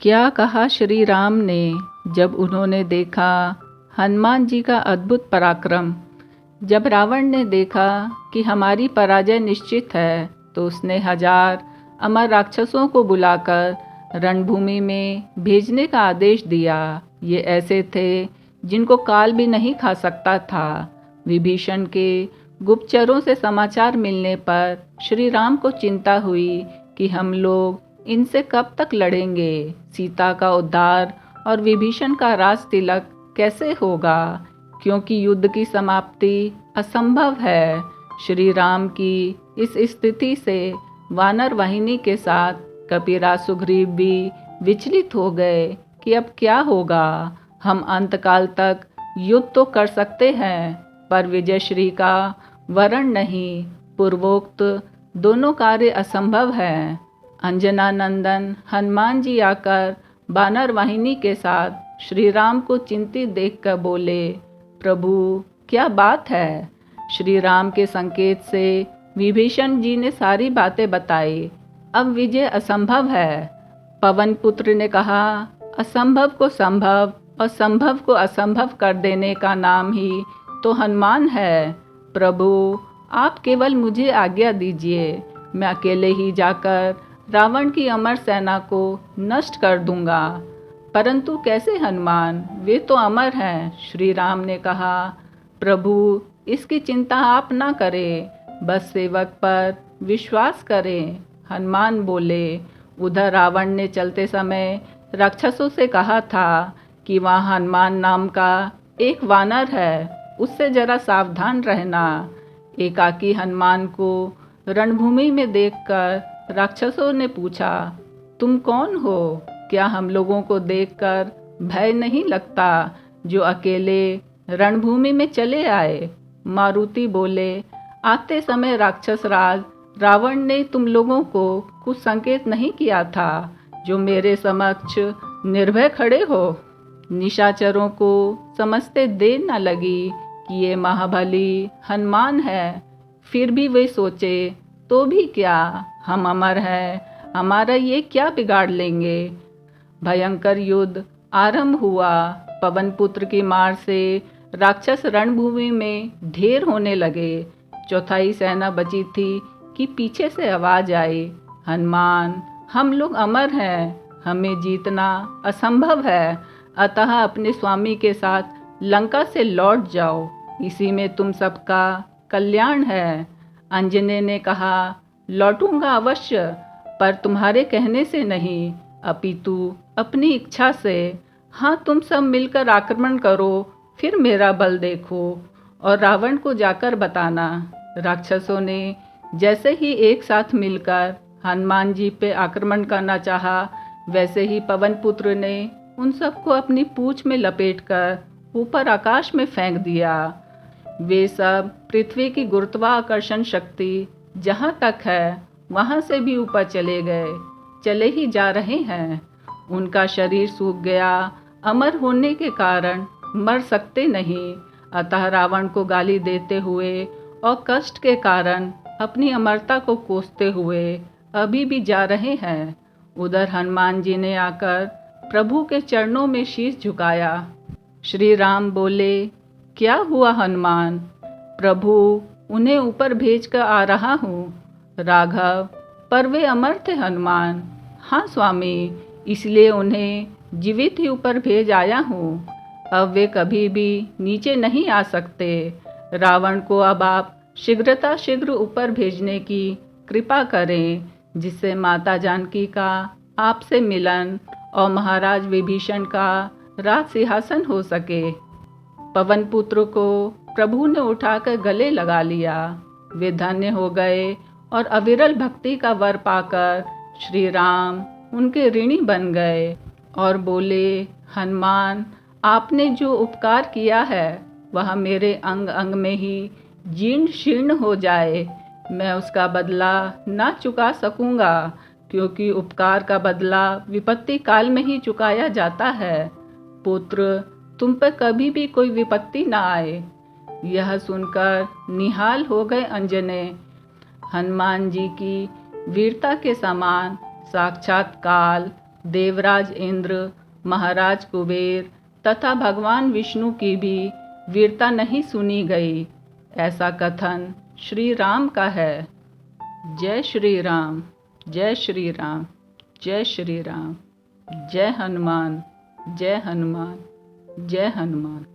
क्या कहा श्री राम ने जब उन्होंने देखा हनुमान जी का अद्भुत पराक्रम। जब रावण ने देखा कि हमारी पराजय निश्चित है, तो उसने 1000 अमर राक्षसों को बुलाकर रणभूमि में भेजने का आदेश दिया। ये ऐसे थे जिनको काल भी नहीं खा सकता था। विभीषण के गुप्तचरों से समाचार मिलने पर श्री राम को चिंता हुई कि हम लोग इनसे कब तक लड़ेंगे। सीता का उद्धार और विभीषण का राज तिलक कैसे होगा, क्योंकि युद्ध की समाप्ति असंभव है। श्री राम की इस स्थिति से वानर वाहिनी के साथ कपिराज सुग्रीव भी विचलित हो गए कि अब क्या होगा। हम अंतकाल तक युद्ध तो कर सकते हैं, पर विजयश्री का वरण नहीं। पूर्वोक्त दोनों कार्य असंभव हैं। अंजना नंदन हनुमान जी आकर वानर वाहिनी के साथ श्री राम को चिंतित देखकर बोले, प्रभु क्या बात है। श्री राम के संकेत से विभीषण जी ने सारी बातें बताई। अब विजय असंभव है। पवन पुत्र ने कहा, असंभव को संभव और संभव को असंभव कर देने का नाम ही तो हनुमान है। प्रभु आप केवल मुझे आज्ञा दीजिए, मैं अकेले ही जाकर रावण की अमर सेना को नष्ट कर दूंगा। परंतु कैसे हनुमान, वे तो अमर हैं। श्री राम ने कहा, प्रभु इसकी चिंता आप ना करें, बस सेवक पर विश्वास करें। हनुमान बोले। उधर रावण ने चलते समय राक्षसों से कहा था कि वहाँ हनुमान नाम का एक वानर है, उससे जरा सावधान रहना। एकाकी हनुमान को रणभूमि में देखकर राक्षसों ने पूछा, तुम कौन हो? क्या हम लोगों को देखकर भय नहीं लगता जो अकेले रणभूमि में चले आए? मारुति बोले, आते समय राक्षस राज रावण ने तुम लोगों को कुछ संकेत नहीं किया था जो मेरे समक्ष निर्भय खड़े हो? निशाचरों को समझते देर न लगी कि ये महाबली हनुमान है। फिर भी वे सोचे, तो भी क्या, हम अमर हैं, हमारा ये क्या बिगाड़ लेंगे। भयंकर युद्ध आरंभ हुआ। पवन पुत्र की मार से राक्षस रणभूमि में ढेर होने लगे। चौथाई सेना बची थी कि पीछे से आवाज आई, हनुमान हम लोग अमर हैं, हमें जीतना असंभव है, अतः अपने स्वामी के साथ लंका से लौट जाओ, इसी में तुम सबका कल्याण है। अंजने ने कहा, लौटूंगा अवश्य, पर तुम्हारे कहने से नहीं, अपितु अपनी इच्छा से। हाँ, तुम सब मिलकर आक्रमण करो, फिर मेरा बल देखो और रावण को जाकर बताना। राक्षसों ने जैसे ही एक साथ मिलकर हनुमान जी पे आक्रमण करना चाहा, वैसे ही पवन पुत्र ने उन सबको अपनी पूंछ में लपेटकर ऊपर आकाश में फेंक दिया। वे सब पृथ्वी की गुरुत्वाकर्षण शक्ति जहाँ तक है वहाँ से भी ऊपर चले गए, चले ही जा रहे हैं। उनका शरीर सूख गया। अमर होने के कारण मर सकते नहीं, अतः रावण को गाली देते हुए और कष्ट के कारण अपनी अमरता को कोसते हुए अभी भी जा रहे हैं। उधर हनुमान जी ने आकर प्रभु के चरणों में शीश झुकाया। श्री राम बोले, क्या हुआ हनुमान? प्रभु उन्हें ऊपर भेज कर आ रहा हूँ। राघव, पर वे अमर थे हनुमान। हाँ स्वामी, इसलिए उन्हें जीवित ही ऊपर भेज आया हूँ। अब वे कभी भी नीचे नहीं आ सकते। रावण को अब आप शीघ्र ऊपर भेजने की कृपा करें, जिससे माता जानकी का आपसे मिलन और महाराज विभीषण का राज सिंहासन हो सके। पवन पुत्र को प्रभु ने उठाकर गले लगा लिया। वे धन्य हो गए और अविरल भक्ति का वर पाकर श्री राम उनके ऋणी बन गए और बोले, हनुमान आपने जो उपकार किया है वह मेरे अंग अंग में ही जीर्ण शीर्ण हो जाए, मैं उसका बदला ना चुका सकूंगा, क्योंकि उपकार का बदला विपत्ति काल में ही चुकाया जाता है। पुत्र तुम पर कभी भी कोई विपत्ति ना आए। यह सुनकर निहाल हो गए अंजने। हनुमान जी की वीरता के समान साक्षात काल देवराज इंद्र, महाराज कुबेर तथा भगवान विष्णु की भी वीरता नहीं सुनी गई, ऐसा कथन श्री राम का है। जय श्री राम, जय श्री राम, जय श्री राम। जय हनुमान, जय हनुमान, जय हनुमान।